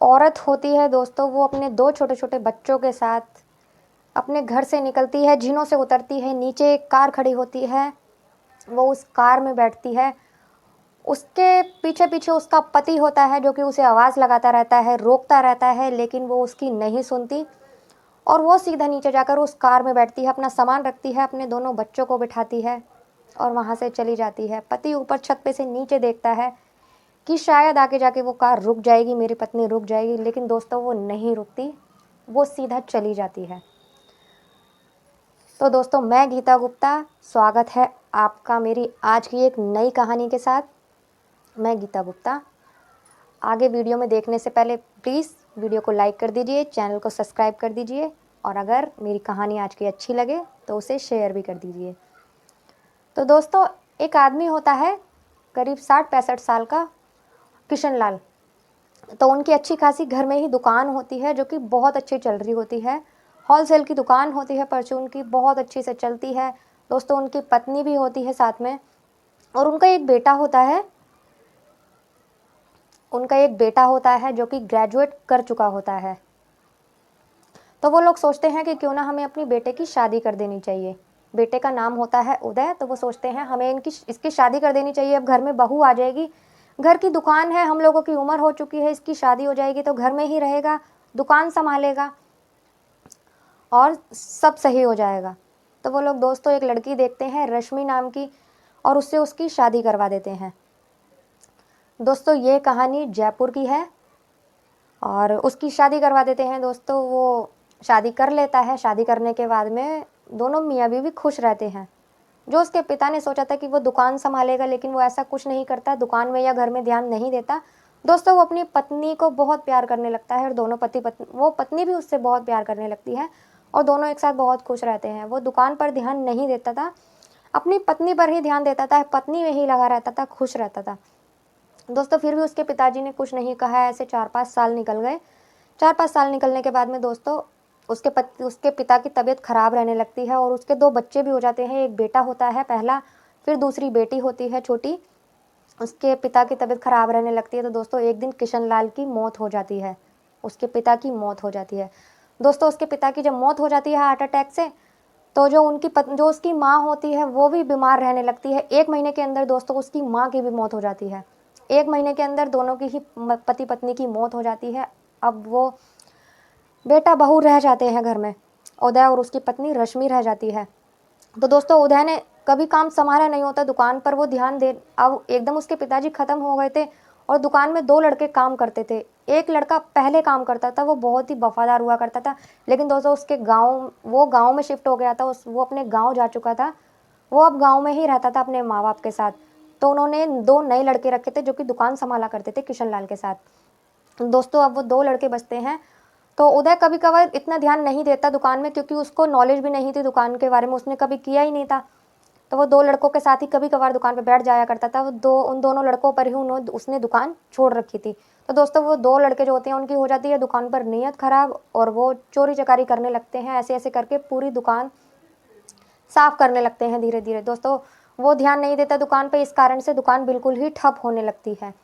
औरत होती है दोस्तों, वो अपने 2 छोटे-छोटे बच्चों के साथ अपने घर से निकलती है, जीनों से उतरती है, नीचे एक कार खड़ी होती है, वो उस कार में बैठती है। उसके पीछे-पीछे उसका पति होता है जो कि उसे आवाज़ लगाता रहता है, रोकता रहता है, लेकिन वो उसकी नहीं सुनती और वो सीधा नीचे जाकर उस कार में बैठती है, अपना सामान रखती है, अपने दोनों बच्चों को बिठाती है और वहाँ से चली जाती है। पति ऊपर छत पे से नीचे देखता है कि शायद आगे जाके वो कार रुक जाएगी, मेरी पत्नी रुक जाएगी, लेकिन दोस्तों वो नहीं रुकती, वो सीधा चली जाती है। तो दोस्तों, मैं गीता गुप्ता, स्वागत है आपका मेरी आज की एक नई कहानी के साथ। मैं गीता गुप्ता। आगे वीडियो में देखने से पहले प्लीज़ वीडियो को लाइक कर दीजिए, चैनल को सब्सक्राइब कर दीजिए और अगर मेरी कहानी आज की अच्छी लगे तो उसे शेयर भी कर दीजिए। तो दोस्तों, एक आदमी होता है करीब 60-65 साल का, किशन लाल। तो उनकी अच्छी खासी घर में ही दुकान होती है जो कि बहुत अच्छी चल रही होती है। होलसेल की दुकान होती है, परचून की, बहुत अच्छी से चलती है। दोस्तों, उनकी पत्नी भी होती है साथ में और उनका एक बेटा होता है। जो कि ग्रेजुएट कर चुका होता है। तो वो लोग सोचते हैं कि क्यों ना हमें अपनी बेटे की शादी कर देनी चाहिए। बेटे का नाम होता है उदय। तो वो सोचते हैं हमें इसकी शादी कर देनी चाहिए, अब घर में बहू आ जाएगी, घर की दुकान है, हम लोगों की उम्र हो चुकी है, इसकी शादी हो जाएगी तो घर में ही रहेगा, दुकान संभालेगा और सब सही हो जाएगा। तो वो लोग दोस्तों एक लड़की देखते हैं रश्मि नाम की और उससे उसकी शादी करवा देते हैं। दोस्तों, ये कहानी जयपुर की है और उसकी शादी करवा देते हैं। दोस्तों, वो शादी कर लेता है। शादी करने के बाद में दोनों मियाँ बीवी खुश रहते हैं। जो उसके पिता ने सोचा था कि वो दुकान संभालेगा, लेकिन वो ऐसा कुछ नहीं करता, दुकान में या घर में ध्यान नहीं देता। दोस्तों, वो अपनी पत्नी को बहुत प्यार करने लगता है और दोनों पत्नी भी उससे बहुत प्यार करने लगती है और दोनों एक साथ बहुत खुश रहते हैं। वो दुकान पर ध्यान नहीं देता था, अपनी पत्नी पर ही ध्यान देता था, पत्नी में ही लगा रहता था, खुश रहता था। दोस्तों, फिर भी उसके पिताजी ने कुछ नहीं कहा। ऐसे 4-5 साल निकल गए। 4-5 साल निकलने के बाद में दोस्तों उसके पिता की तबीयत खराब रहने लगती है और उसके 2 बच्चे भी हो जाते हैं। एक बेटा होता है पहला, फिर दूसरी बेटी होती है छोटी। उसके पिता की तबीयत खराब रहने लगती है। तो दोस्तों, एक दिन किशन लाल की मौत हो जाती है, उसके पिता की मौत हो जाती है। दोस्तों, उसके पिता की जब मौत हो जाती है हार्ट अटैक से, तो जो उसकी माँ होती है वो भी बीमार रहने लगती है। 1 महीने के अंदर दोस्तों उसकी माँ की भी मौत हो जाती है। 1 महीने के अंदर दोनों की ही पति पत्नी की मौत हो जाती है। अब वो बेटा बहू रह जाते हैं घर में, उदय और उसकी पत्नी रश्मि रह जाती है। तो दोस्तों, उदय ने कभी काम संभाला नहीं होता दुकान पर, वो ध्यान दे। अब एकदम उसके पिताजी खत्म हो गए थे और दुकान में 2 लड़के काम करते थे। एक लड़का पहले काम करता था, वो बहुत ही वफादार हुआ करता था, लेकिन दोस्तों वो गांव में शिफ्ट हो गया था। वो अपने गांव जा चुका था। वो अब गांव में ही रहता था अपने माँ बाप के साथ। तो उन्होंने 2 नए लड़के रखे थे जो कि दुकान संभाला करते थे किशन लाल के साथ। दोस्तों, अब वो 2 लड़के बचते हैं। तो उदय कभी कभार इतना ध्यान नहीं देता दुकान में, क्योंकि उसको नॉलेज भी नहीं थी दुकान के बारे में, उसने कभी किया ही नहीं था। तो वो 2 लड़कों के साथ ही कभी कभार दुकान पर बैठ जाया करता था। उन दोनों लड़कों पर ही उसने दुकान छोड़ रखी थी। तो दोस्तों, वो 2 लड़के जो होते हैं उनकी हो जाती है दुकान पर नीयत खराब और वो चोरी चकारी करने लगते हैं। ऐसे ऐसे करके पूरी दुकान साफ करने लगते हैं धीरे धीरे। दोस्तों, वो ध्यान नहीं देता दुकान पे, इस कारण से दुकान बिल्कुल ही ठप होने लगती है।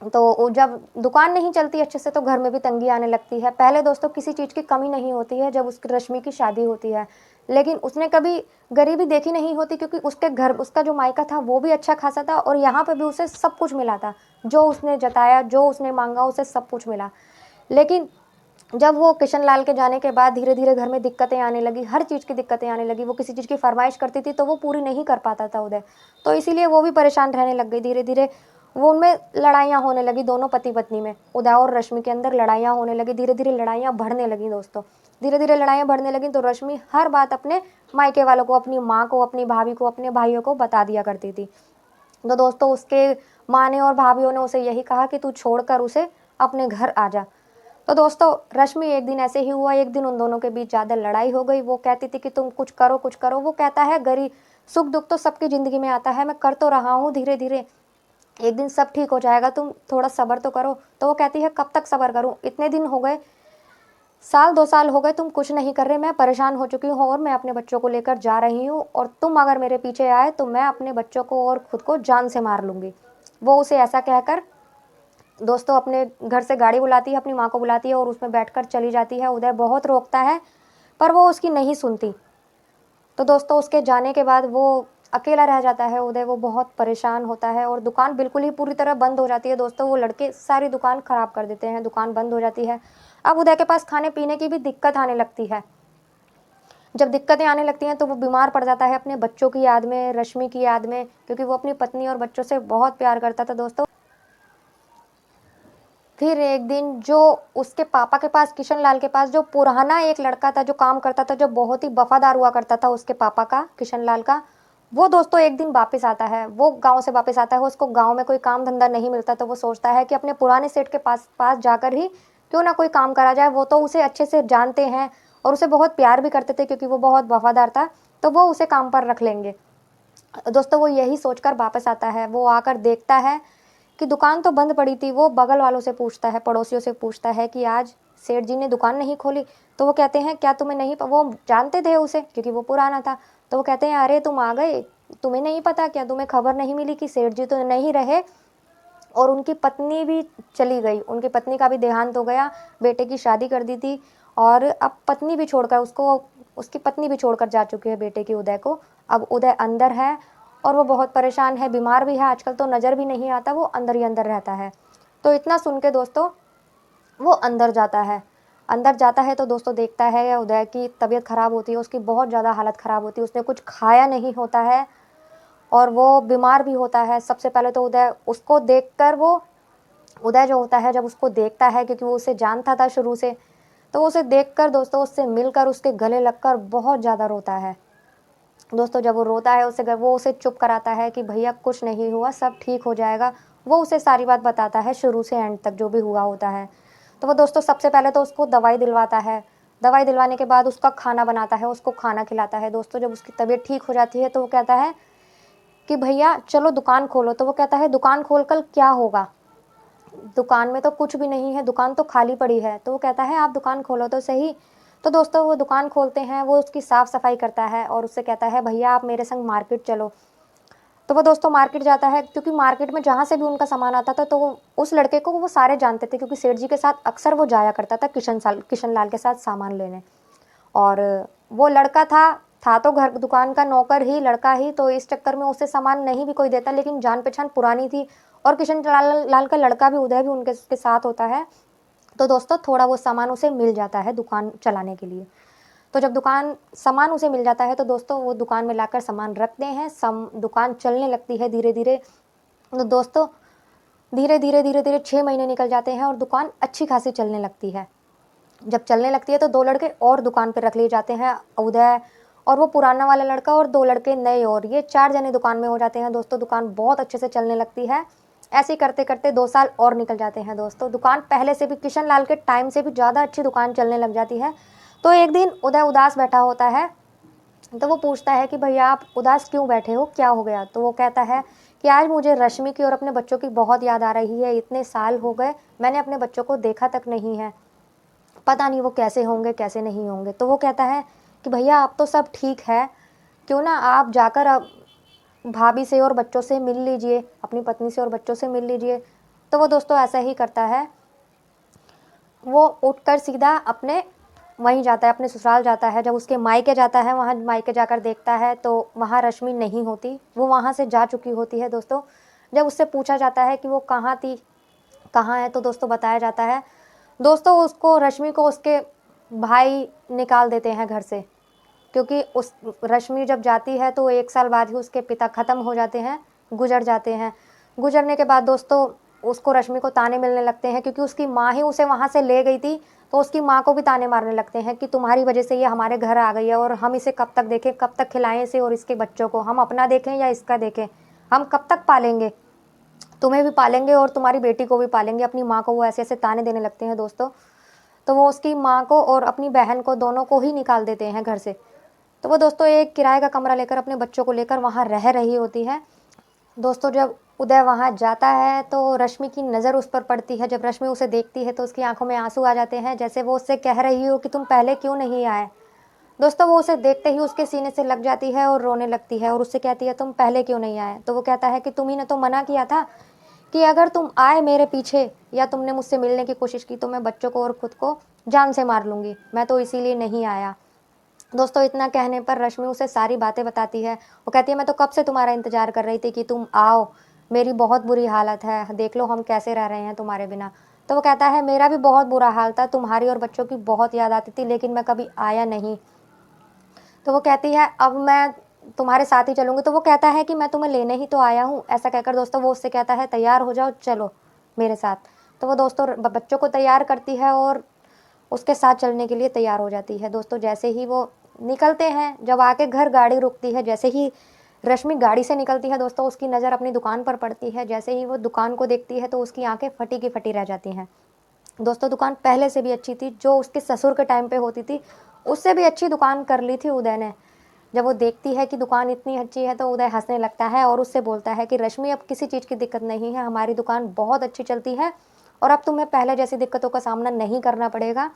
तो जब दुकान नहीं चलती अच्छे से तो घर में भी तंगी आने लगती है। पहले दोस्तों किसी चीज़ की कमी नहीं होती है जब उसकी रश्मि की शादी होती है, लेकिन उसने कभी गरीबी देखी नहीं होती, क्योंकि उसका जो मायका था वो भी अच्छा खासा था और यहाँ पे भी उसे सब कुछ मिला था। जो उसने जताया, जो उसने मांगा, उसे सब कुछ मिला। लेकिन जब वो किशन लाल के जाने के बाद धीरे धीरे घर में दिक्कतें आने लगी, हर चीज़ की दिक्कतें आने लगी। वो किसी चीज़ की फरमाइश करती थी तो वो पूरी नहीं कर पाता था उदय, तो इसीलिए वो भी परेशान रहने लग गई। धीरे धीरे वो उनमें लड़ाइयाँ होने लगी, दोनों पति पत्नी में, उदय और रश्मि के अंदर लड़ाइयाँ होने लगी। धीरे धीरे लड़ाइयाँ बढ़ने लगी दोस्तों। धीरे धीरे लड़ाइयाँ बढ़ने लगी तो रश्मि हर बात अपने मायके वालों को, अपनी माँ को, अपनी भाभी को, अपने भाइयों को बता दिया करती थी। तो दोस्तों, उसके माँ ने और भाभीियों ने उसे यही कहा कि तू छोड़कर उसे अपने घर आ जा। तो दोस्तों, रश्मि एक दिन ऐसे ही हुआ, एक दिन उन दोनों के बीच ज़्यादा लड़ाई हो गई। वो कहती थी कि तुम कुछ करो कुछ करो, वो कहता है गरीब सुख दुख तो सबकी ज़िंदगी में आता है, मैं कर तो रहा हूँ धीरे धीरे, एक दिन सब ठीक हो जाएगा, तुम थोड़ा सब्र तो करो। तो वो कहती है कब तक सब्र करूँ, इतने दिन हो गए, 1-2 साल हो गए, तुम कुछ नहीं कर रहे, मैं परेशान हो चुकी हूँ और मैं अपने बच्चों को लेकर जा रही हूँ और तुम अगर मेरे पीछे आए तो मैं अपने बच्चों को और खुद को जान से मार लूँगी। वो उसे ऐसा कहकर दोस्तों अपने घर से गाड़ी बुलाती है, अपनी माँ को बुलाती है और उसमें बैठकर चली जाती है। उदय बहुत रोकता है पर वो उसकी नहीं सुनती। तो दोस्तों उसके जाने के बाद वो अकेला रह जाता है उदय, वो बहुत परेशान होता है और दुकान बिल्कुल ही पूरी तरह बंद हो जाती है। दोस्तों वो लड़के सारी दुकान खराब कर देते हैं, दुकान बंद हो जाती है। अब उदय के पास खाने पीने की भी दिक्कत आने लगती है। जब दिक्कतें आने लगती हैं तो वो बीमार पड़ जाता है अपने बच्चों की याद में, रश्मि की याद में, क्योंकि वो अपनी पत्नी और बच्चों से बहुत प्यार करता था। दोस्तों फिर एक दिन जो उसके पापा के पास, किशन लाल के पास, जो पुराना एक लड़का था जो काम करता था, जो बहुत ही वफादार हुआ करता था उसके पापा का, किशन लाल का, वो दोस्तों एक दिन वापस आता है। वो गांव से वापस आता है, उसको गांव में कोई काम धंधा नहीं मिलता तो वो सोचता है कि अपने पुराने सेठ के पास पास जाकर ही क्यों ना कोई काम करा जाए। वो तो उसे अच्छे से जानते हैं और उसे बहुत प्यार भी करते थे क्योंकि वो बहुत वफादार था, तो वो उसे काम पर रख लेंगे। दोस्तों वो यही सोचकर वापस आता है। वो आकर देखता है कि दुकान तो बंद पड़ी थी। वो बगल वालों से पूछता है, पड़ोसियों से पूछता है कि आज सेठ जी ने दुकान नहीं खोली। तो वो कहते हैं क्या तुम्हें नहीं वो जानते थे उसे क्योंकि वो पुराना था। तो वो कहते हैं अरे तुम आ गए, तुम्हें नहीं पता क्या, तुम्हें खबर नहीं मिली कि सेठ जी तो नहीं रहे और उनकी पत्नी भी चली गई, उनकी पत्नी का भी देहांत हो गया, बेटे की शादी कर दी थी और अब पत्नी भी छोड़कर उसको, उसकी पत्नी भी छोड़कर जा चुकी है बेटे की उदय को। अब उदय अंदर है और वो बहुत परेशान है, बीमार भी है आजकल, तो नज़र भी नहीं आता, वो अंदर ही अंदर रहता है। तो इतना सुन के दोस्तों वो अंदर जाता है। अंदर जाता है तो दोस्तों देखता है उदय की तबीयत ख़राब होती है, उसकी बहुत ज़्यादा हालत ख़राब होती है, उसने कुछ खाया नहीं होता है और वो बीमार भी होता है। सबसे पहले तो उदय उसको देखकर, वो उदय जो होता है जब उसको देखता है, क्योंकि वो उसे जानता था शुरू से, तो वो उसे देखकर दोस्तों, उससे मिलकर, उसके गले लगकर बहुत ज़्यादा रोता है। दोस्तों जब वो रोता है उसे, वो उसे चुप कराता है कि भैया कुछ नहीं हुआ, सब ठीक हो जाएगा। वो उसे सारी बात बताता है शुरू से एंड तक जो भी हुआ होता है। तो वो दोस्तों सबसे पहले तो उसको दवाई दिलवाता है। दवाई दिलवाने के बाद उसका खाना बनाता है, उसको खाना खिलाता है। दोस्तों जब उसकी तबीयत ठीक हो जाती है तो वो कहता है कि भैया चलो दुकान खोलो। तो वो कहता है दुकान खोल कर क्या होगा, दुकान में तो कुछ भी नहीं है, दुकान तो खाली पड़ी है। तो वो कहता है आप दुकान खोलो तो सही। तो दोस्तों वो दुकान खोलते हैं, वो उसकी साफ़ सफाई करता है और उससे कहता है भैया आप मेरे संग मार्केट चलो। तो वो दोस्तों मार्केट जाता है, क्योंकि मार्केट में जहाँ से भी उनका सामान आता था तो उस लड़के को वो सारे जानते थे, क्योंकि सेठ जी के साथ अक्सर वो जाया करता था किशन लाल के साथ सामान लेने। और वो लड़का था तो घर दुकान का नौकर ही, लड़का ही, तो इस चक्कर में उसे सामान नहीं भी कोई देता, लेकिन जान पहचान पुरानी थी और किशन लाल का लड़का भी, उदय भी उनके उसके साथ होता है। तो दोस्तों थोड़ा वो सामान उसे मिल जाता है दुकान चलाने के लिए। तो जब दुकान सामान उसे मिल जाता है तो दोस्तों वो दुकान में लाकर सामान रखते हैं, दुकान चलने लगती है धीरे धीरे। तो दोस्तों धीरे धीरे धीरे धीरे 6 महीने निकल जाते हैं और दुकान अच्छी खासी चलने लगती है। जब चलने लगती है तो 2 लड़के और दुकान पे रख लिए जाते हैं, उदय और वो पुराना वाला लड़का और 2 लड़के नए, और ये 4 जने दुकान में हो जाते हैं। दोस्तों दुकान बहुत अच्छे से चलने लगती है। ऐसे ही करते करते 2 साल और निकल जाते हैं। दोस्तों दुकान पहले से भी, किशन लाल के टाइम से भी ज़्यादा अच्छी दुकान चलने लग जाती है। तो एक दिन उदय उदास बैठा होता है, तो वो पूछता है कि भैया आप उदास क्यों बैठे हो, क्या हो गया। तो वो कहता है कि आज मुझे रश्मि की और अपने बच्चों की बहुत याद आ रही है, इतने साल हो गए मैंने अपने बच्चों को देखा तक नहीं है, पता नहीं वो कैसे होंगे कैसे नहीं होंगे। तो वो कहता है कि भैया अब तो सब ठीक है, क्यों ना आप जाकर अब भाभी से और बच्चों से मिल लीजिए, अपनी पत्नी से और बच्चों से मिल लीजिए। तो वो दोस्तों ऐसा ही करता है, वो उठकर सीधा अपने वहीं जाता है, अपने ससुराल जाता है। जब उसके मायके जाता है, वहाँ मायके जाकर देखता है तो वहाँ रश्मि नहीं होती, वो वहाँ से जा चुकी होती है। दोस्तों जब उससे पूछा जाता है कि वो कहाँ थी, कहाँ है, तो दोस्तों बताया जाता है, दोस्तों उसको, रश्मि को उसके भाई निकाल देते हैं घर से, क्योंकि उस रश्मि जब जाती है तो 1 साल बाद ही उसके पिता ख़त्म हो जाते हैं, गुजर जाते हैं। गुजरने के बाद दोस्तों उसको, रश्मि को ताने मिलने लगते हैं, क्योंकि उसकी माँ ही उसे वहाँ से ले गई थी। तो उसकी माँ को भी ताने मारने लगते हैं कि तुम्हारी वजह से ये हमारे घर आ गई है और हम इसे कब तक देखें, कब तक खिलाएं इसे और इसके बच्चों को, हम अपना देखें या इसका देखें, हम कब तक पालेंगे, तुम्हें भी पालेंगे और तुम्हारी बेटी को भी पालेंगे। अपनी माँ को वो ऐसे ऐसे ताने देने लगते हैं। दोस्तों तो वो उसकी माँ को और अपनी बहन को, दोनों को ही निकाल देते हैं घर से। तो वो दोस्तों एक किराए का कमरा लेकर अपने बच्चों को लेकर वहाँ रह रही होती है। दोस्तों जब उदय वहाँ जाता है तो रश्मि की नज़र उस पर पड़ती है। जब रश्मि उसे देखती है तो उसकी आंखों में आंसू आ जाते हैं, जैसे वो उससे कह रही हो कि तुम पहले क्यों नहीं आए। दोस्तों वो उसे देखते ही उसके सीने से लग जाती है और रोने लगती है और उससे कहती है तुम पहले क्यों नहीं आए। तो वो कहता है कि तुम ही ने तो मना किया था कि अगर तुम आए मेरे पीछे या तुमने मुझसे मिलने की कोशिश की तो मैं बच्चों को और खुद को जान से मार लूँगी, मैं तो इसीलिए नहीं आया। दोस्तों इतना कहने पर रश्मि उसे सारी बातें बताती है। वो कहती है मैं तो कब से तुम्हारा इंतज़ार कर रही थी कि तुम आओ, मेरी बहुत बुरी हालत है, देख लो हम कैसे रह रहे हैं तुम्हारे बिना। तो वो कहता है मेरा भी बहुत बुरा हाल था, तुम्हारी और बच्चों की बहुत याद आती थी लेकिन मैं कभी आया नहीं। तो वो कहती है अब मैं तुम्हारे साथ ही चलूँगी। तो वो कहता है कि मैं तुम्हें लेने ही तो आया हूँ। ऐसा कहकर दोस्तों वो उससे कहता है तैयार हो जाओ, चलो मेरे साथ। तो वो दोस्तों बच्चों को तैयार करती है और उसके साथ चलने के लिए तैयार हो जाती है। दोस्तों जैसे ही वो निकलते हैं, जब आके घर गाड़ी रुकती है, जैसे ही रश्मि गाड़ी से निकलती है दोस्तों उसकी नज़र अपनी दुकान पर पड़ती है। जैसे ही वो दुकान को देखती है तो उसकी आंखें फटी की फटी रह जाती हैं। दोस्तों दुकान पहले से भी अच्छी थी, जो उसके ससुर के टाइम पे होती थी उससे भी अच्छी दुकान कर ली थी उदय ने। जब वो देखती है कि दुकान इतनी अच्छी है तो उदय हंसने लगता है और उससे बोलता है कि रश्मि अब किसी चीज़ की दिक्कत नहीं है, हमारी दुकान बहुत अच्छी चलती है और अब तुम्हें पहले जैसी दिक्कतों का सामना नहीं करना पड़ेगा।